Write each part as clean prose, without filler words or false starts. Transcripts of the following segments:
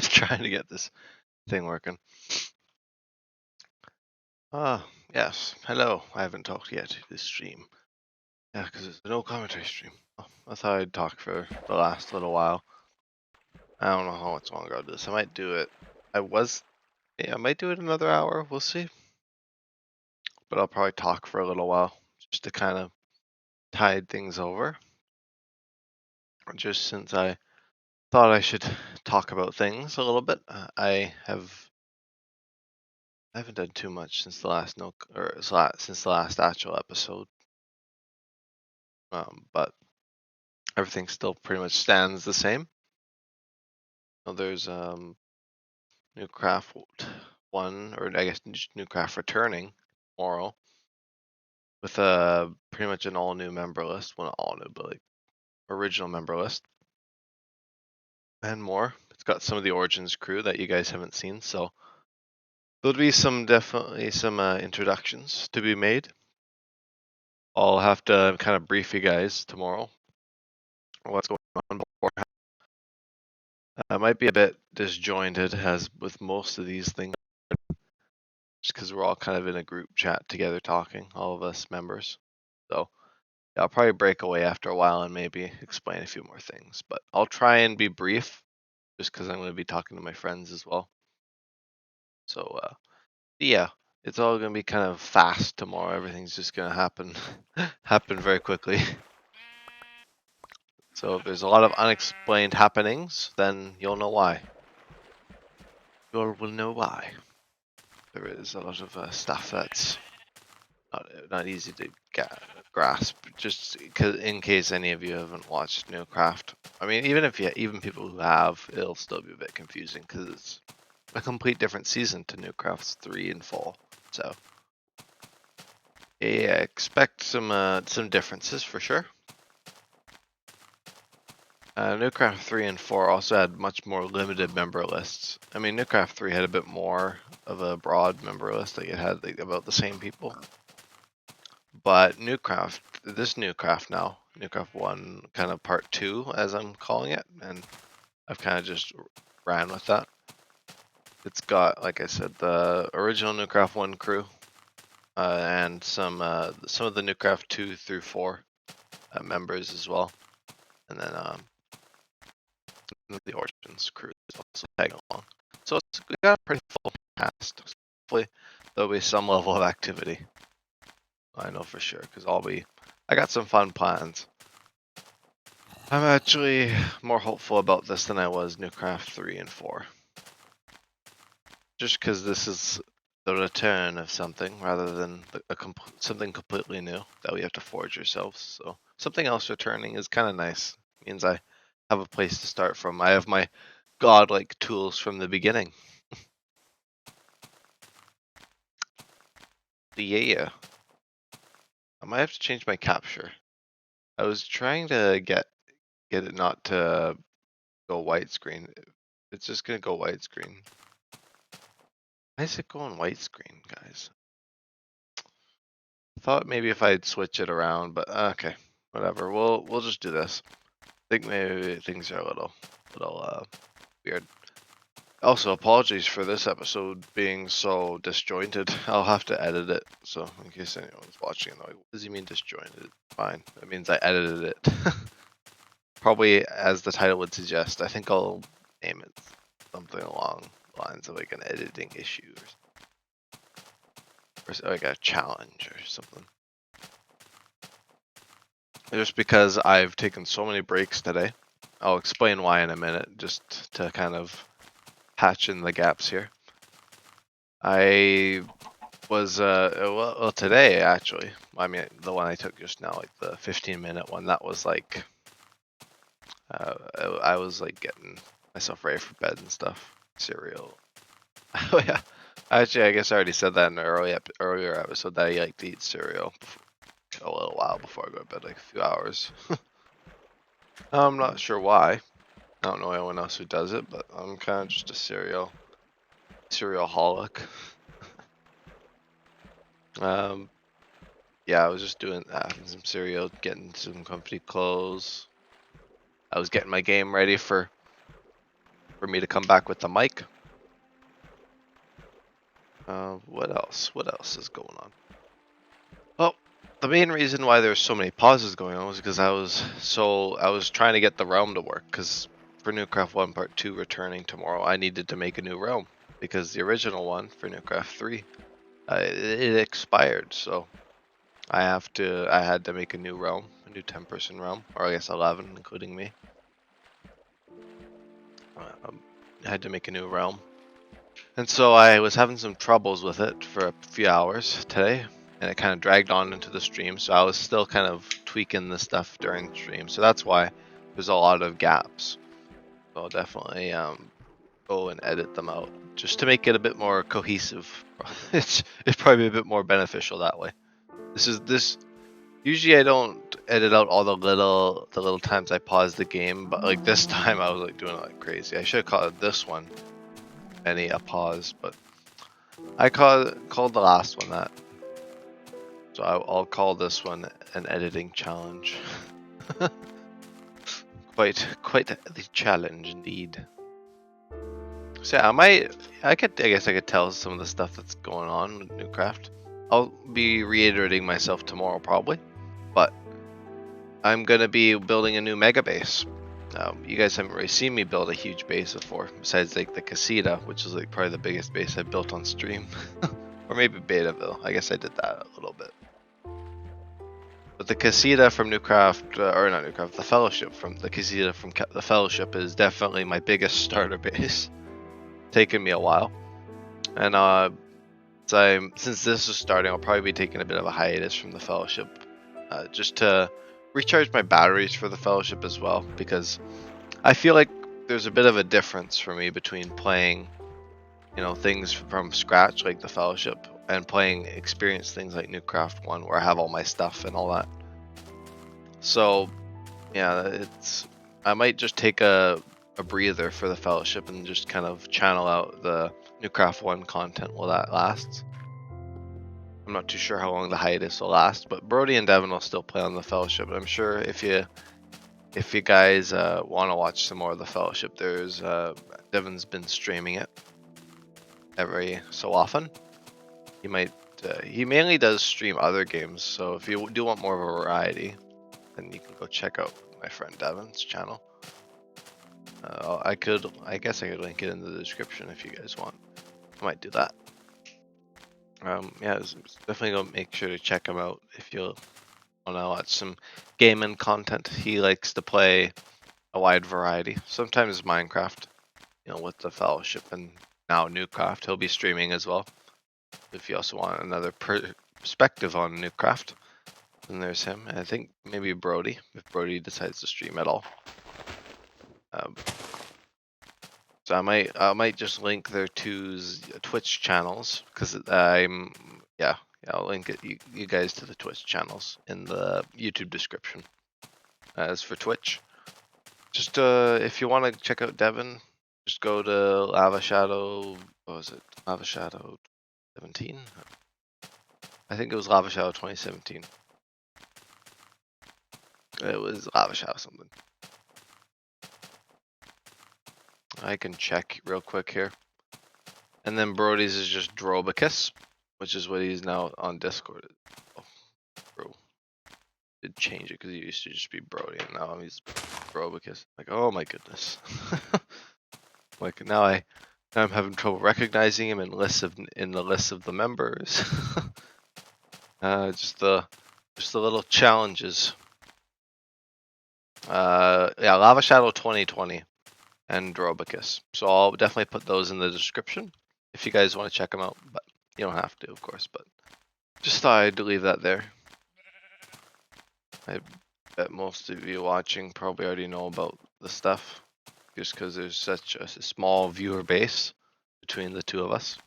Trying to get this thing working. Ah, yes. Hello. I haven't talked yet this stream. Yeah, because it's a no commentary stream. Oh, I thought I'd talk for the last little while. I don't know how much longer I'll do this. I might do it. I might do it another hour. We'll see. But I'll probably talk for a little while just to kind of tide things over. Just since I thought I should talk about things a little bit. I haven't done too much since the last since the last actual episode. But everything still pretty much stands the same. There's new craft 1, or I guess Newcraft returning tomorrow with pretty much an all new member list. Well, not all new, but like original member list and more. It's got some of the Origins crew that you guys haven't seen, so there'll be definitely some introductions to be made. I'll have to kind of brief you guys tomorrow what's going on beforehand. Might be a bit disjointed as with most of these things, just because we're all kind of in a group chat together talking, all of us members. So yeah, I'll probably break away after a while and maybe explain a few more things, but I'll try and be brief just because I'm going to be talking to my friends as well. So yeah, it's all going to be kind of fast tomorrow. Everything's just going to happen very quickly. So if there's a lot of unexplained happenings, then you'll know why. You will know why. There is a lot of stuff that's not easy to grasp. Just in case any of you haven't watched Newcraft. I mean, even people who have, it'll still be a bit confusing because it's a complete different season to Newcraft's 3 and 4. So yeah, expect some differences for sure. Newcraft 3 and 4 also had much more limited member lists. I mean, Newcraft 3 had a bit more of a broad member list. Like it had about the same people. But this Newcraft now, Newcraft 1, kind of part 2, as I'm calling it, and I've kind of just ran with that. It's got, like I said, the original Newcraft 1 crew, and some of the Newcraft 2 through 4 members as well, and then the Origins crew is also tagging along. So we got a pretty full cast. Hopefully there'll be some level of activity. I know for sure, because I got some fun plans. I'm actually more hopeful about this than I was Newcraft 3 and 4. Just because this is the return of something rather than something completely new that we have to forge ourselves. So something else returning is kind of nice. It means I have a place to start from. I have my godlike tools from the beginning. Yeah. I might have to change my capture. I was trying to get it not to go widescreen. It's just gonna go widescreen. Why is it going widescreen, guys? Thought maybe if I'd switch it around, but okay, whatever. We'll just do this. I think maybe things are a little weird. Also, apologies for this episode being so disjointed. I'll have to edit it, so in case anyone's watching, like, what does he mean disjointed? Fine, that means I edited it. Probably as the title would suggest. I think I'll name it something along the lines of like an editing issue or like a challenge or something. Just because I've taken so many breaks today. I'll explain why in a minute, just to kind of patch in the gaps here. I was, well, today actually, I mean, the one I took just now, like the 15-minute one, that was like, I was like getting myself ready for bed and stuff. Cereal. Oh yeah. Actually, I guess I already said that in an earlier episode that I like to eat cereal a little while before I go to bed, like a few hours. I'm not sure why. I don't know anyone else who does it, but I'm kind of just a cereal-holic. Yeah, I was just doing having some cereal, getting some comfy clothes. I was getting my game ready for me to come back with the mic. What else? What else is going on? Well, the main reason why there's so many pauses going on was because I was trying to get the realm to work, because for Newcraft 1 Part 2 returning tomorrow, I needed to make a new realm because the original one for Newcraft 3 it expired, so I had to make a new realm, a new 10-person realm, or I guess 11 including me. I had to make a new realm. And so I was having some troubles with it for a few hours today, and it kind of dragged on into the stream, so I was still kind of tweaking the stuff during the stream, so that's why there's a lot of gaps. So I'll definitely go and edit them out just to make it a bit more cohesive. It's probably a bit more beneficial that way. This usually I don't edit out all the little times I pause the game, but like this time I was like doing it like crazy. I should have called this one a pause, but I called the last one that. So I'll call this one an editing challenge. quite the challenge indeed. So yeah, I guess I could tell some of the stuff that's going on with Newcraft. I'll be reiterating myself tomorrow probably, but I'm gonna be building a new mega base. You guys haven't really seen me build a huge base before, besides like the casita, which is like probably the biggest base I built on stream, or maybe Betaville. I guess I did that a little bit. But the casita from Newcraft, or not Newcraft, the Fellowship from the casita from the Fellowship is definitely my biggest starter base. Taken me a while, and since this is starting, I'll probably be taking a bit of a hiatus from the Fellowship, just to recharge my batteries for the Fellowship as well, because I feel like there's a bit of a difference for me between playing, things from scratch like the Fellowship and playing experienced things like Newcraft 1 where I have all my stuff and all that. So yeah, I might just take a breather for the Fellowship and just kind of channel out the Newcraft 1 content while that lasts. I'm not too sure how long the hiatus will last, but Brody and Devin will still play on the Fellowship. I'm sure if you guys want to watch some more of the Fellowship, there's Devin's been streaming it every so often. He mainly does stream other games, so if you do want more of a variety, then you can go check out my friend Devin's channel. I guess I could link it in the description if you guys want. I might do that. Yeah, definitely go make sure to check him out if you want to watch some gaming content. He likes to play a wide variety. Sometimes Minecraft, with the Fellowship, and now Newcraft. He'll be streaming as well. If you also want another perspective on Newcraft, then there's him. And I think maybe Brody, if Brody decides to stream at all. So I might just link their two's Twitch channels, because I'll link you guys to the Twitch channels in the YouTube description. As for Twitch, just if you want to check out Devin, just go to Lava Shadow. What was it? Lava Shadow 17? I think it was Lava Shadow 2017. It was Lava Shadow something. I can check real quick here. And then Brody's is just Drobicus, which is what he's now on Discord. Oh, bro. Did change it because he used to just be Brody, and now he's Drobicus. Like, oh my goodness. Like now I'm having trouble recognizing him in the list of the members. Just the little challenges. Yeah, Lava Shadow 2020 and Drobicus. So I'll definitely put those in the description if you guys want to check them out, but you don't have to, of course. But just thought I'd leave that there. I bet most of you watching probably already know about the stuff, just because there's such a small viewer base between the two of us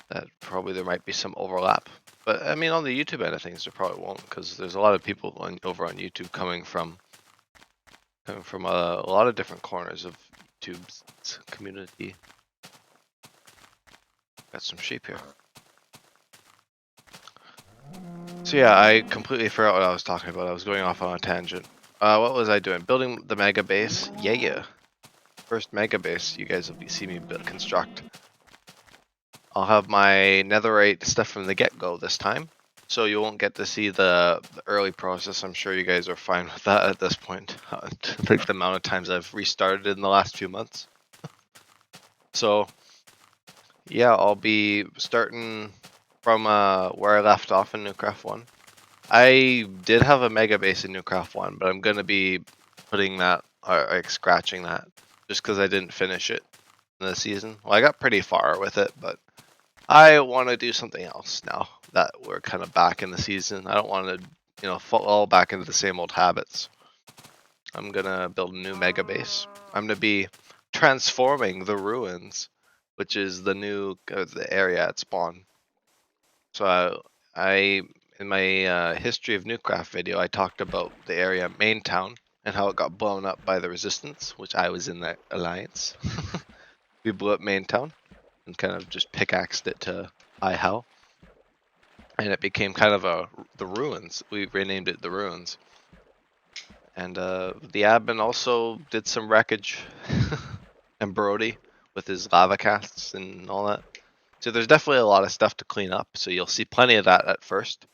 that probably there might be some overlap. But I mean, on the YouTube end of things, there probably won't, because there's a lot of people over on YouTube coming from a lot of different corners of YouTube's community. Got some sheep here. So yeah, I completely forgot what I was talking about. I was going off on a tangent. What was I doing? Building the mega base. Yeah. First mega base you guys will see me construct. I'll have my netherite stuff from the get-go this time, so you won't get to see the early process. I'm sure you guys are fine with that at this point. Like the amount of times I've restarted in the last few months. So yeah, I'll be starting from where I left off in Newcraft 1. I did have a mega base in Newcraft 1, but I'm going to be putting that, or like scratching that, just because I didn't finish it in the season. Well, I got pretty far with it, but I want to do something else now that we're kind of back in the season. I don't want to, fall back into the same old habits. I'm going to build a new mega base. I'm going to be transforming the ruins, which is the new the area at spawn. So I in my history of Newcraft video, I talked about the area Main Town and how it got blown up by the Resistance, which I was in that alliance. We blew up Main Town and kind of just pickaxed it to high hell, and it became kind of the ruins. We renamed it the ruins. And the admin also did some wreckage, and Brody with his lava casts and all that. So there's definitely a lot of stuff to clean up. So you'll see plenty of that at first.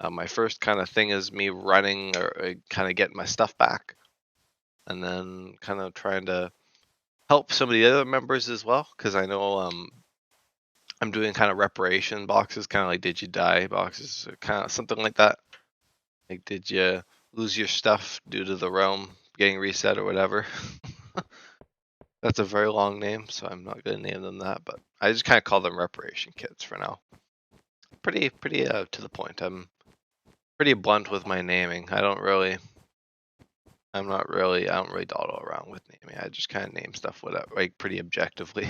My first kind of thing is me running or kind of getting my stuff back, and then kind of trying to help some of the other members as well, because I know I'm doing kind of reparation boxes, kind of like did you die boxes, kind of something like that. Like did you lose your stuff due to the realm getting reset or whatever? That's a very long name, so I'm not gonna name them that, but I just kind of call them reparation kits for now. Pretty to the point. I'm pretty blunt with my naming. I don't really dawdle around with naming. I just kind of name stuff like pretty objectively.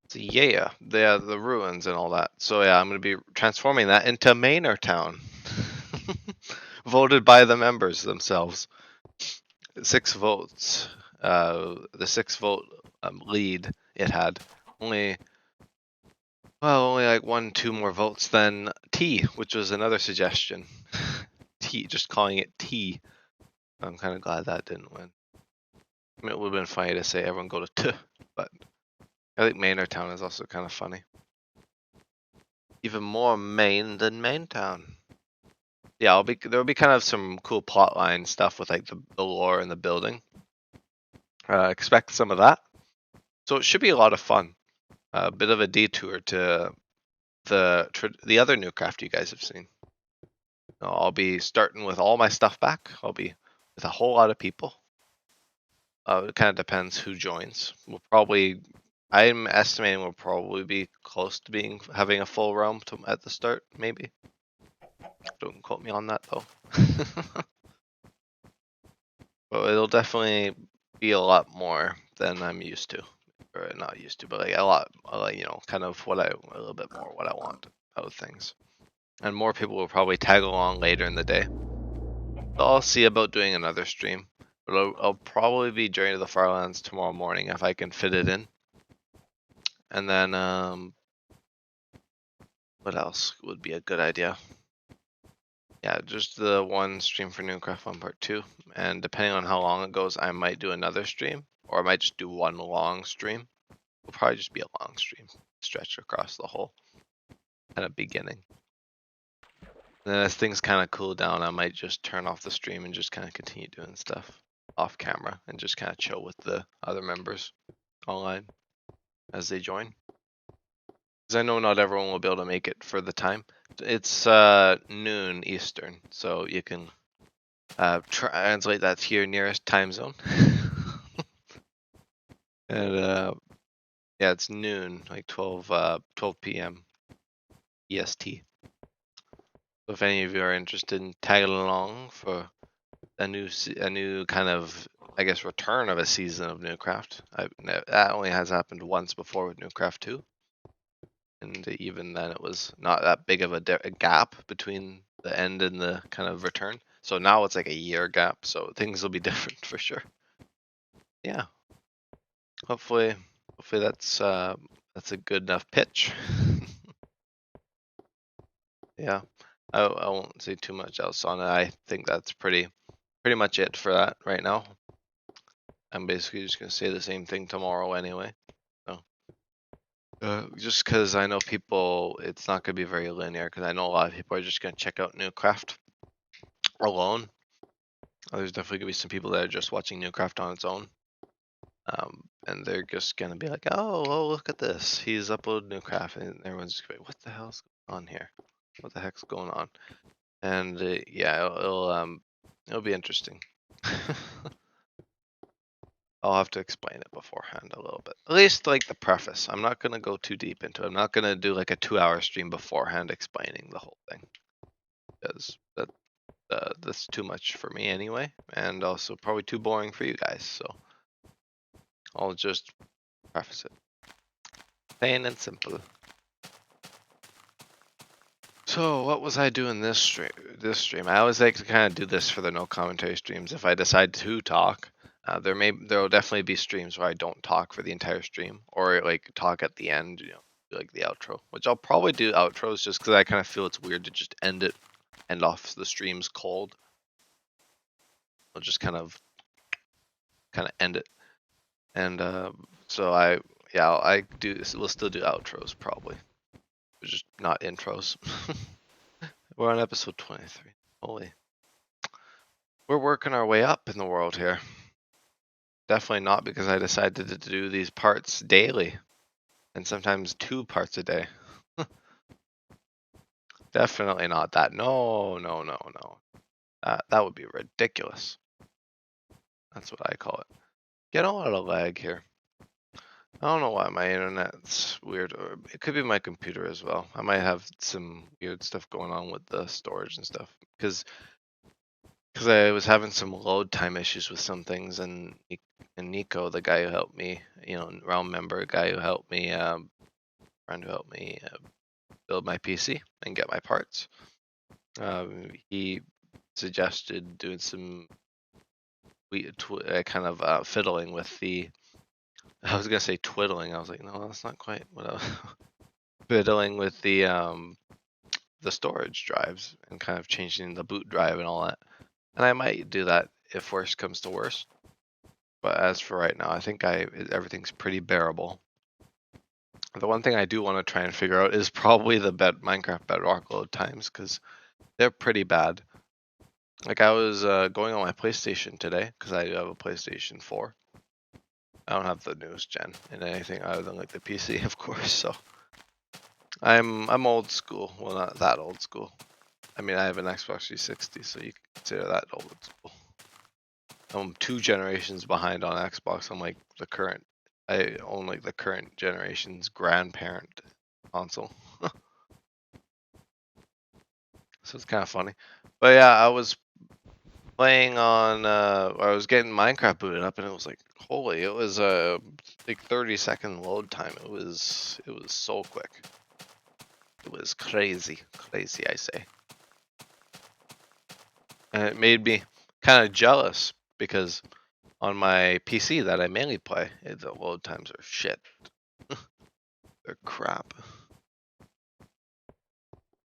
So yeah, the ruins and all that. So yeah, I'm gonna be transforming that into Manor Town, voted by the members themselves. 6 votes. The 6-vote lead it had. Only like 1-2 more votes than T, which was another suggestion. T, just calling it T. I'm kind of glad that didn't win. I mean, it would have been funny to say everyone go to T, but I think Manor Town is also kind of funny. Even more Maine than Main Town. Yeah, there'll be kind of some cool plotline stuff with like the lore and the building. Expect some of that. So it should be a lot of fun. A bit of a detour to the other Newcraft you guys have seen. I'll be starting with all my stuff back. I'll be with a whole lot of people. It kind of depends who joins. I'm estimating we'll probably be close to having a full realm at the start, maybe. Don't quote me on that though. But it'll definitely be a lot more than I'm used to, or not used to, but like a lot, kind of a little bit more what I want out of things. And more people will probably tag along later in the day. So I'll see about doing another stream, but I'll probably be joining the Farlands tomorrow morning if I can fit it in. And then what else would be a good idea? Yeah, just the one stream for Newcraft 1 Part 2, and depending on how long it goes, I might do another stream, or I might just do one long stream. It'll probably just be a long stream, stretched across the whole kind of beginning. And then as things kind of cool down, I might just turn off the stream and just kind of continue doing stuff off camera and just kind of chill with the other members online as they join. Because I know not everyone will be able to make it for the time. It's noon Eastern, so you can translate that to your nearest time zone. And yeah, it's noon, like 12 p.m. EST. So if any of you are interested in tagging along for a new kind of, I guess, return of a season of Newcraft, that only has happened once before with Newcraft 2. And even then it was not that big of a gap between the end and the kind of return. So now it's like a year gap, so things will be different for sure. Yeah. Hopefully that's a good enough pitch. Yeah. I won't say too much else on it. I think that's pretty much it for that right now. I'm basically just gonna say the same thing tomorrow anyway. So just because I know people, it's not gonna be very linear. Because I know a lot of people are just gonna check out Newcraft alone. There's definitely gonna be some people that are just watching Newcraft on its own, and they're just gonna be like, "Oh, look at this! He's uploaded Newcraft," and everyone's just like, "What the hell's going on here? What the heck's going on?" And yeah, it'll be interesting. I'll have to explain it beforehand a little bit. At least like the preface. I'm not gonna go too deep into it. I'm not gonna do like a 2-hour stream beforehand explaining the whole thing, because that's too much for me anyway, and also probably too boring for you guys. So I'll just preface it, plain and simple. So what was I doing this stream? I always like to kind of do this for the no commentary streams. If I decide to talk, there'll definitely be streams where I don't talk for the entire stream, or like talk at the end, like the outro. Which I'll probably do outros just because I kind of feel it's weird to just end off the streams cold. I'll just kind of end it, and so I do. We'll still do outros probably, but just not intros. We're on episode 23. Holy. We're working our way up in the world here. Definitely not because I decided to do these parts daily, and sometimes 2 parts a day. Definitely not that. No. That would be ridiculous. That's what I call it. Get a lot of lag here. I don't know why my internet's weird, or it could be my computer as well. I might have some weird stuff going on with the storage and stuff, because I was having some load time issues with some things, and Nico, the guy who helped me, realm member, guy who helped me, friend who helped me build my PC and get my parts, he suggested doing some kind of fiddling with the. I was gonna say twiddling. I was like, no, that's not quite what I was. Fiddling with the storage drives and kind of changing the boot drive and all that. And I might do that if worst comes to worst. But as for right now, I think everything's pretty bearable. The one thing I do want to try and figure out is probably the Minecraft Bedrock load times, because they're pretty bad. Like I was going on my PlayStation today, because I do have a PlayStation 4. I don't have the newest gen in anything other than like the PC, of course. So I'm old school. Well, not that old school. I mean, I have an Xbox 360, so you can consider that old school. I'm 2 generations behind on Xbox. I'm like I own like the current generation's grandparent console. So it's kind of funny. But yeah, I was playing on, I was getting Minecraft booted up, and it was like, holy, it was a like 30-second load time. It was so quick. It was crazy, I say. And it made me kind of jealous, because on my PC that I mainly play, the load times are shit. They're crap.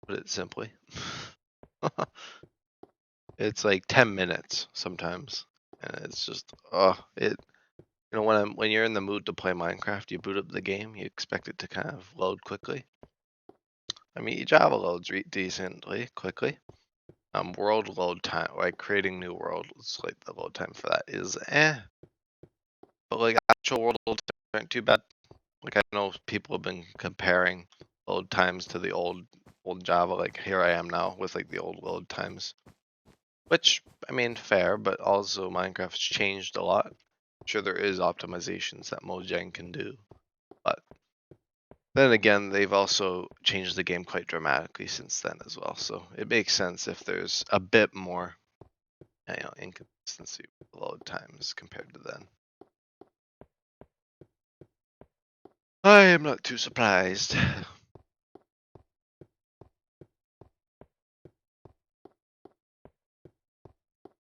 Put it simply. It's like 10 minutes sometimes, and it's just when you're in the mood to play Minecraft, you boot up the game, you expect it to kind of load quickly. I mean, Java loads decently quickly. World load time, like creating new worlds, like the load time for that is but like actual world load times aren't too bad. Like I know people have been comparing load times to the old Java. Like here I am now with like the old load times, which I mean fair, but also Minecraft's changed a lot. Sure, there is optimizations that Mojang can do, but then again, they've also changed the game quite dramatically since then as well. So it makes sense if there's a bit more, inconsistency with load times compared to then. I am not too surprised.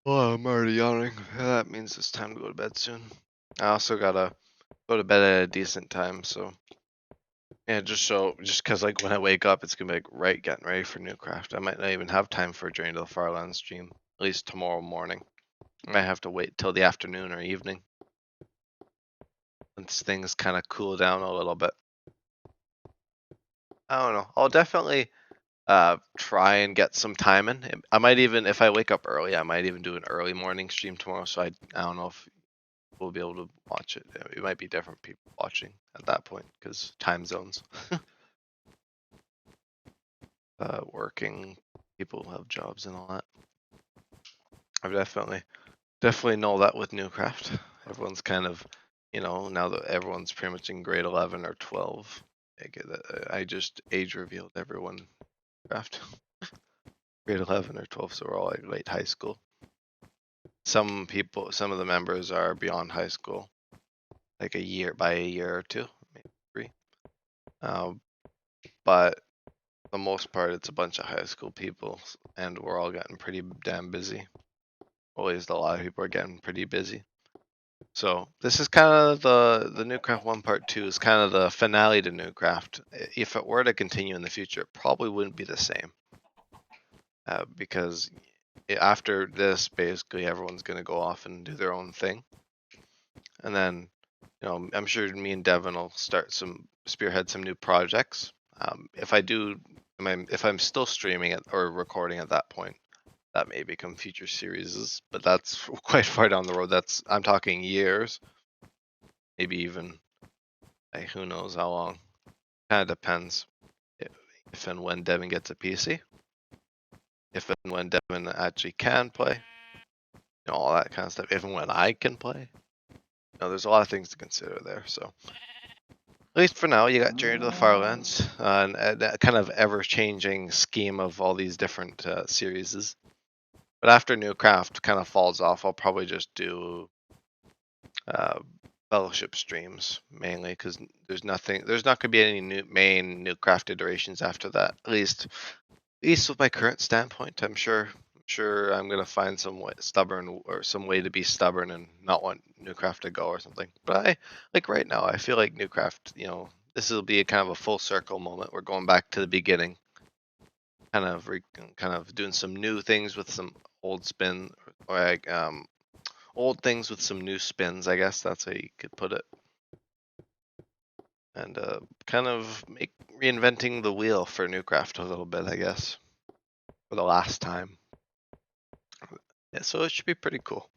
Oh, I'm already yawning. That means it's time to go to bed soon. I also gotta go to bed at a decent time, so yeah, just because like when I wake up, it's gonna be like getting ready for Newcraft. I might not even have time for a Journey to the Farlands stream, at least tomorrow morning. I might have to wait till the afternoon or evening once things kind of cool down a little bit. I don't know. I'll definitely try and get some time in. I might even, if I wake up early, I might even do an early morning stream tomorrow. So I don't know if we'll be able to watch it. It might be different people watching at that point because time zones. Working people have jobs and all that. I've definitely know that with Newcraft. Everyone's kind of, now that everyone's pretty much in grade 11 or 12. I just age revealed everyone. Craft. grade 11 or 12, so we're all like late high school. Some of the members are beyond high school, like by a year or two, maybe 3. But the most part, it's a bunch of high school people, and we're all getting pretty damn busy. Well, at least a lot of people are getting pretty busy. So this is kind of the Newcraft 1 Part 2 is kind of the finale to Newcraft. If it were to continue in the future, it probably wouldn't be the same. Because after this, basically everyone's going to go off and do their own thing. And then, I'm sure me and Devin will spearhead some new projects. If I'm still streaming it or recording at that point, that may become future series, but that's quite far down the road. I'm talking years, maybe even, who knows how long. Kind of depends if and when Devin gets a PC, if and when Devin actually can play, all that kind of stuff. If and when I can play, there's a lot of things to consider there. So at least for now, you got Journey to the Farlands, and a kind of ever-changing scheme of all these different series. But after Newcraft kind of falls off, I'll probably just do Fellowship streams mainly, because there's not going to be any main Newcraft iterations after that. At least with my current standpoint, I'm sure I'm gonna find some way to be stubborn and not want Newcraft to go or something. But right now, I feel like Newcraft, this will be a kind of a full circle moment. We're going back to the beginning, kind of doing some new things with some old spin, or like old things with some new spins. I guess that's how you could put it. And kind of reinventing the wheel for Newcraft a little bit, I guess, for the last time. Yeah, so it should be pretty cool.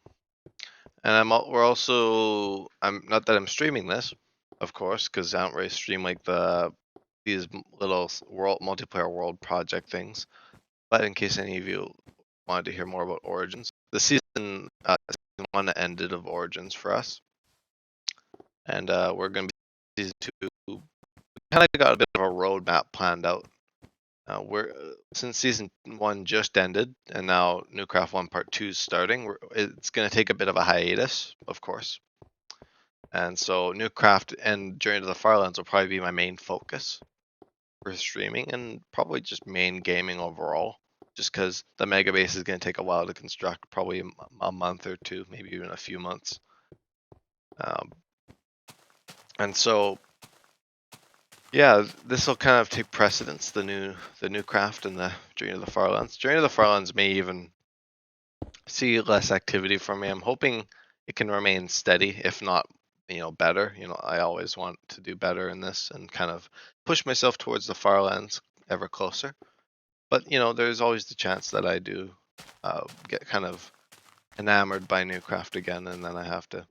And I'm not that I'm streaming this, of course, because I don't really stream like these little multiplayer world project things. But in case any of you wanted to hear more about Origins, the season 1 ended of Origins for us, and we're gonna be season 2. We kind of got a bit of a roadmap planned out. Since season 1 just ended, and now Newcraft 1 Part 2 is starting, it's going to take a bit of a hiatus, of course. And so Newcraft and Journey to the Farlands will probably be my main focus for streaming, and probably just main gaming overall, just because the mega base is going to take a while to construct, probably a month or 2, maybe even a few months. And so, yeah, this will kind of take precedence, the Newcraft and the Journey to the Farlands. Journey to the Farlands may even see less activity from me. I'm hoping it can remain steady, if not, better. I always want to do better in this and kind of push myself towards the Farlands ever closer. But there's always the chance that I do get kind of enamored by Newcraft again, and then I have to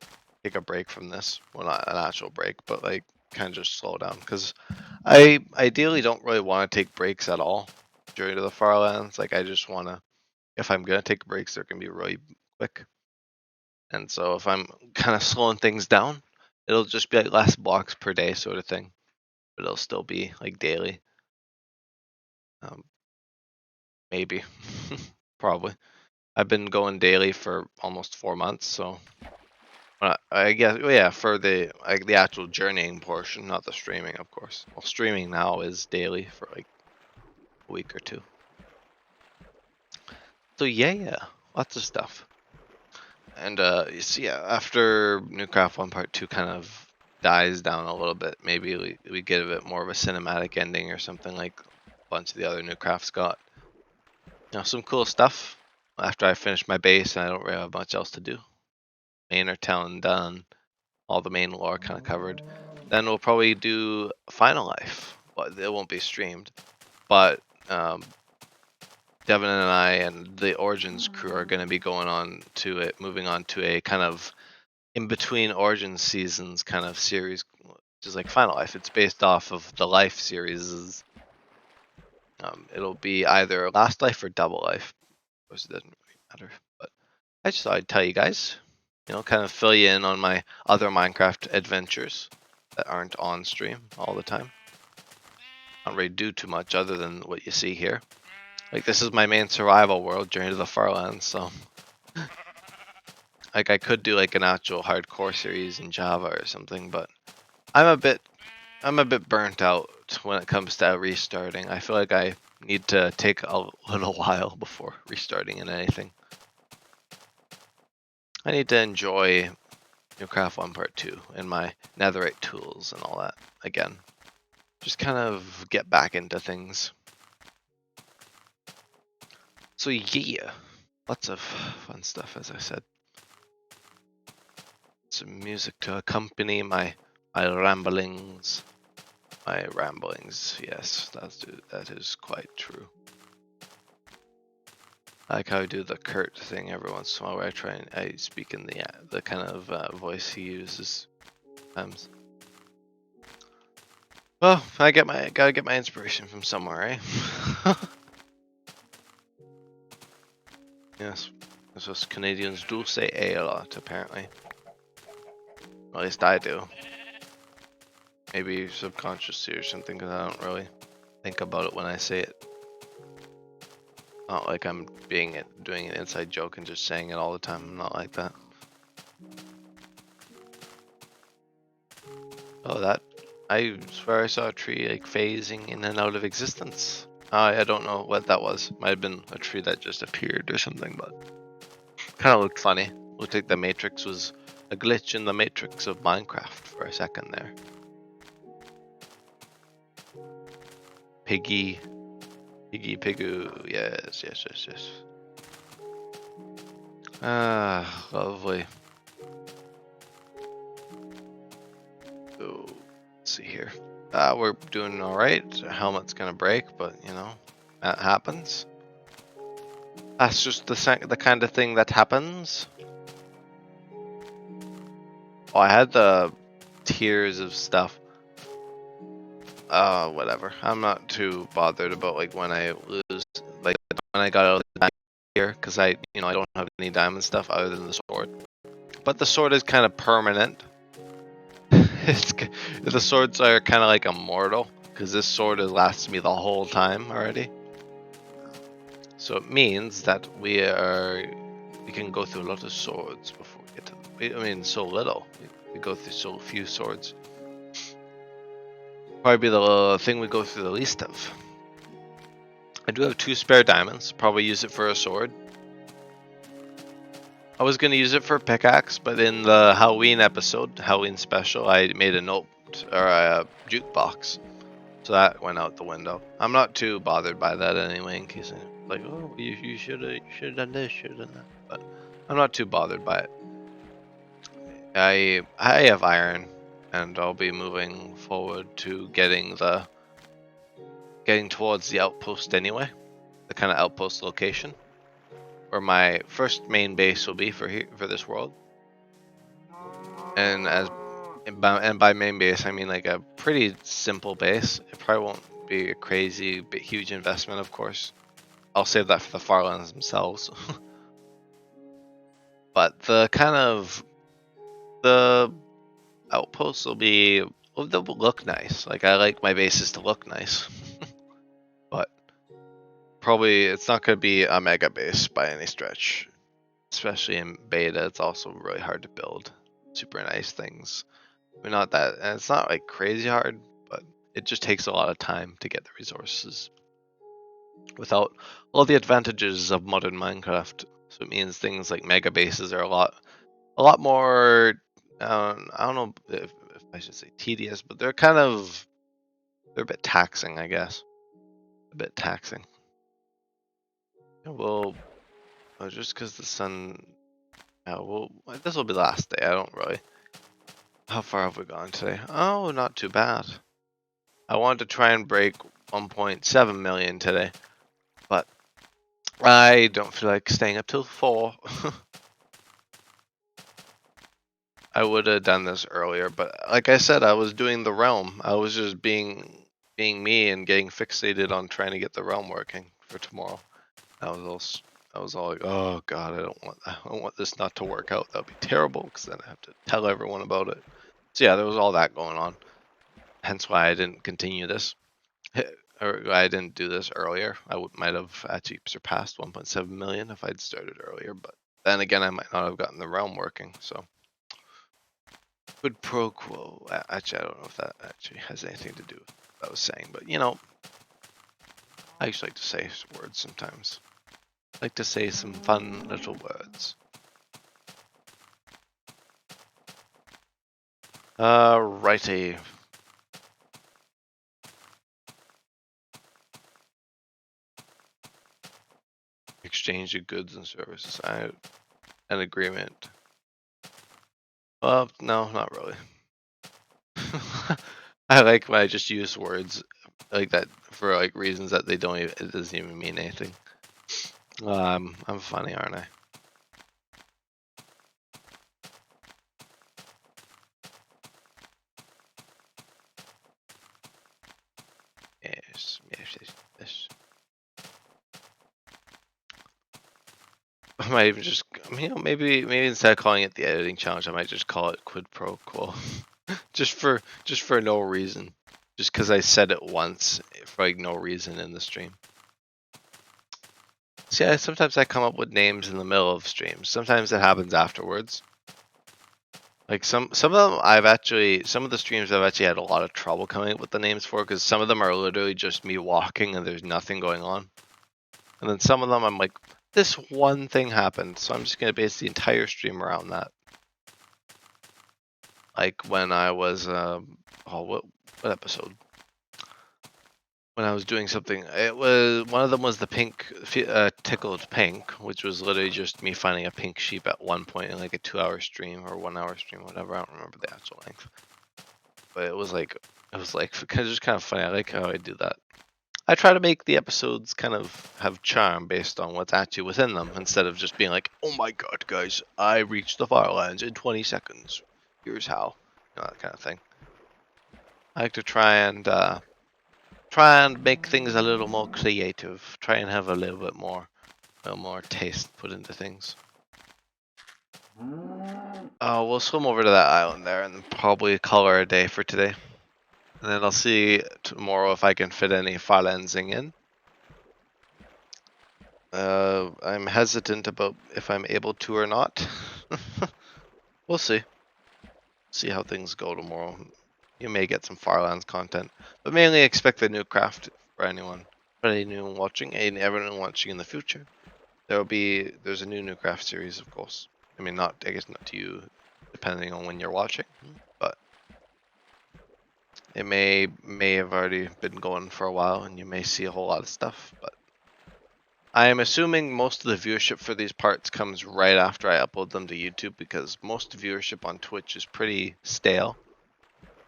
take a break from this. Well, not an actual break, but like kind of just slow down, because I ideally don't really want to take breaks at all during the Farlands. Like, I just want to, if I'm gonna take breaks, they're gonna be really quick. And so if I'm kind of slowing things down, it'll just be like less blocks per day sort of thing, but it'll still be like daily. Maybe, probably. I've been going daily for almost 4 months, so I guess, yeah, for the actual journeying portion, not the streaming, of course. Well, streaming now is daily for like a week or 2. So yeah, lots of stuff. And you see, after Newcraft 1 Part 2 kind of dies down a little bit, maybe we get a bit more of a cinematic ending or something, like a bunch of the other Newcrafts got. Some cool stuff. After I finish my base and I don't really have much else to do. Main or town done. All the main lore kind of covered. Then we'll probably do Final Life. Well, it won't be streamed, but Devin and I and the Origins crew are going to be moving on to a kind of in between Origins seasons kind of series, which is like Final Life. It's based off of the Life series. It'll be either Last Life or Double Life. Of course, it doesn't really matter, but I just thought I'd tell you guys, kind of fill you in on my other Minecraft adventures that aren't on stream all the time. I don't really do too much other than what you see here. Like, this is my main survival world, Journey to the Farlands, so like I could do like an actual hardcore series in Java or something, but I'm a bit burnt out when it comes to restarting. I feel like I need to take a little while before restarting in anything. I need to enjoy Craft 1 Part 2 and my netherite tools and all that again. Just kind of get back into things. So yeah, lots of fun stuff, as I said. Some music to accompany my ramblings. My ramblings, yes, that is quite true. I like how I do the Kurt thing every once in a while, where I speak in the kind of voice he uses sometimes. Well, gotta get my inspiration from somewhere, eh? Yes, that's what Canadians do say "a" a lot, apparently. At least I do. Maybe subconsciously or something, because I don't really think about it when I say it. Not like I'm doing an inside joke and just saying it all the time. I'm not like that. Oh, I swear I saw a tree like phasing in and out of existence. I don't know what that was. Might have been a tree that just appeared or something, but kind of looked funny. Looked like the Matrix was a glitch in the Matrix of Minecraft for a second there. Piggy Pigoo, yes. Ah, lovely. So, let's see here. We're doing all right. Our helmet's gonna break, but you know, that happens. That's just the kind of thing that happens. Oh, I had the tiers of stuff. Whatever. I'm not too bothered about like when I lose, like when I got out of the tier, because I don't have any diamond stuff other than the sword. But the sword is kind of permanent. The swords are kind of like immortal, because this sword has lasted me the whole time already. So it means that we can go through a lot of swords before we get to. I mean, so little. We go through so few swords. Probably be the thing we go through the least of. I do have 2 spare diamonds. Probably use it for a sword. I was gonna use it for a pickaxe, but in the Halloween episode, Halloween special, I made a note or a jukebox, so that went out the window. I'm not too bothered by that anyway. In case like, oh, you should have done this, should have done that, but I'm not too bothered by it. I have iron, and I'll be moving forward to getting towards the outpost anyway, the kind of outpost location where my first main base will be for this world. And by main base, I mean like a pretty simple base. It probably won't be a crazy, huge investment, of course. I'll save that for the Farlands themselves. But the outposts they'll look nice. Like, I like my bases to look nice. But probably it's not going to be a mega base by any stretch. Especially in beta, it's also really hard to build super nice things. I mean, not that, and it's not like crazy hard, but it just takes a lot of time to get the resources without all the advantages of modern Minecraft. So it means things like mega bases are a lot more. I don't know if I should say tedious, but they're a bit taxing, I guess. A bit taxing. Well, just because the sun. Well, this will be the last day. I don't really. How far have we gone today? Oh, not too bad. I wanted to try and break 1.7 million today, but I don't feel like staying up till 4. I would have done this earlier, but like I said, I was doing the realm. I was just being me and getting fixated on trying to get the realm working for tomorrow. I was all like, oh god, I don't want this not to work out. That'd be terrible, because then I have to tell everyone about it. So yeah, there was all that going on. Hence why I didn't continue this. or I didn't do this earlier, I might have actually surpassed 1.7 million if I'd started earlier. But then again, I might not have gotten the realm working. So quid pro quo. Actually, I don't know if that actually has anything to do with what I was saying, but I just like to say words sometimes. I like to say some fun little words. Righty. Exchange of goods and services. An agreement. Well, no, not really. I like when I just use words like that for like reasons that they don't even, it doesn't even mean anything. I'm funny, aren't I? Yes, yes, yes, yes. I might even just, maybe instead of calling it the editing challenge, I might just call it quid pro quo, just for no reason, just because I said it once for like no reason in the stream. See, sometimes I come up with names in the middle of streams. Sometimes it happens afterwards. Like some of them some of the streams I've actually had a lot of trouble coming up with the names for, because some of them are literally just me walking and there's nothing going on. And then some of them I'm like, this one thing happened, so I'm just gonna base the entire stream around that. Like when I was what episode? When I was doing something, it was one of them was the tickled pink, which was literally just me finding a pink sheep at one point in like a 2-hour stream or 1-hour stream, whatever. I don't remember the actual length, but it was like just kind of funny. I like how I do that. I try to make the episodes kind of have charm based on what's actually within them, instead of just being like, "Oh my god, guys, I reached the Farlands in 20 seconds. Here's how," that kind of thing. I like to try and make things a little more creative. Try and have a little more taste put into things. We'll swim over to that island there and probably call her a day for today. And then I'll see tomorrow if I can fit any Farlandsing in. I'm hesitant about if I'm able to or not. We'll see. See how things go tomorrow. You may get some Farlands content, but mainly expect the new craft for anyone watching and everyone watching in the future. There's a new craft series, of course. I mean, I guess not to you, depending on when you're watching, but it may have already been going for a while, and you may see a whole lot of stuff. But I am assuming most of the viewership for these parts comes right after I upload them to YouTube, because most viewership on Twitch is pretty stale.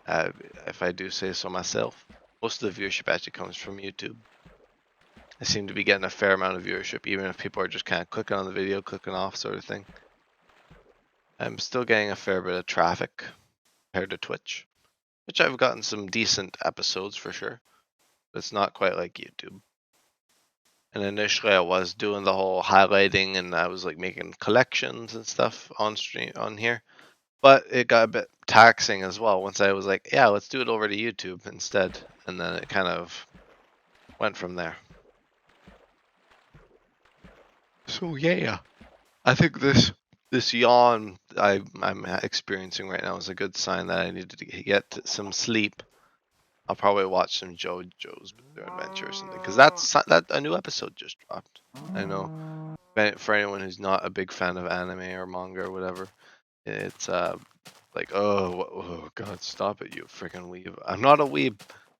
If I do say so myself, most of the viewership actually comes from YouTube. I seem to be getting a fair amount of viewership, even if people are just kind of clicking on the video, clicking off, sort of thing. I'm still getting a fair bit of traffic compared to Twitch, which I've gotten some decent episodes for sure, but it's not quite like YouTube. And initially I was doing the whole highlighting and I was like making collections and stuff on stream on here, but it got a bit taxing as well once I was like, yeah, let's do it over to YouTube instead, and then it kind of went from there. So yeah, I think this yawn I'm experiencing right now is a good sign that I need to get some sleep. I'll probably watch some JoJo's Bizarre Adventure or something, because that a new episode just dropped. I know, for anyone who's not a big fan of anime or manga or whatever, it's like, oh god, stop it, you freaking weeb. I'm not a weeb.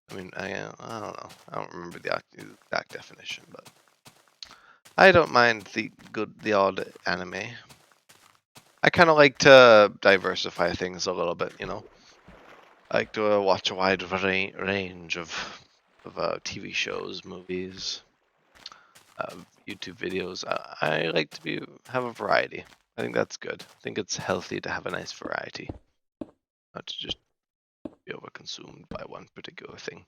I mean, I don't know. I don't remember the exact definition, but I don't mind the odd anime. I kind of like to diversify things a little bit, I like to watch a wide range of TV shows, movies, YouTube videos. I like to have a variety. I think that's good. I think it's healthy to have a nice variety, not to just be overconsumed by one particular thing.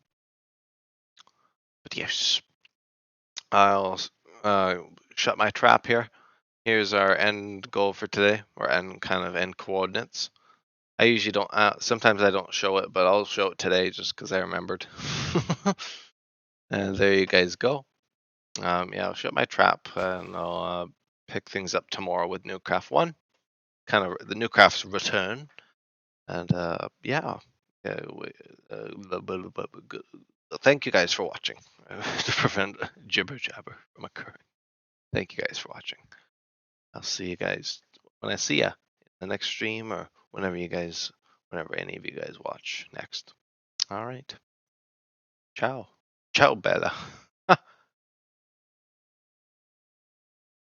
But yes, I'll shut my trap here. Here's our end goal for today, or end coordinates. I usually don't. Sometimes I don't show it, but I'll show it today just because I remembered. And there you guys go. Yeah, I'll shut my trap and I'll pick things up tomorrow with Newcraft 1. Kind of the Newcraft's return. And yeah, thank you guys for watching to prevent jibber jabber from occurring. Thank you guys for watching. I'll see you guys when I see ya in the next stream or whenever any of you guys watch next. All right. Ciao. Ciao, Bella.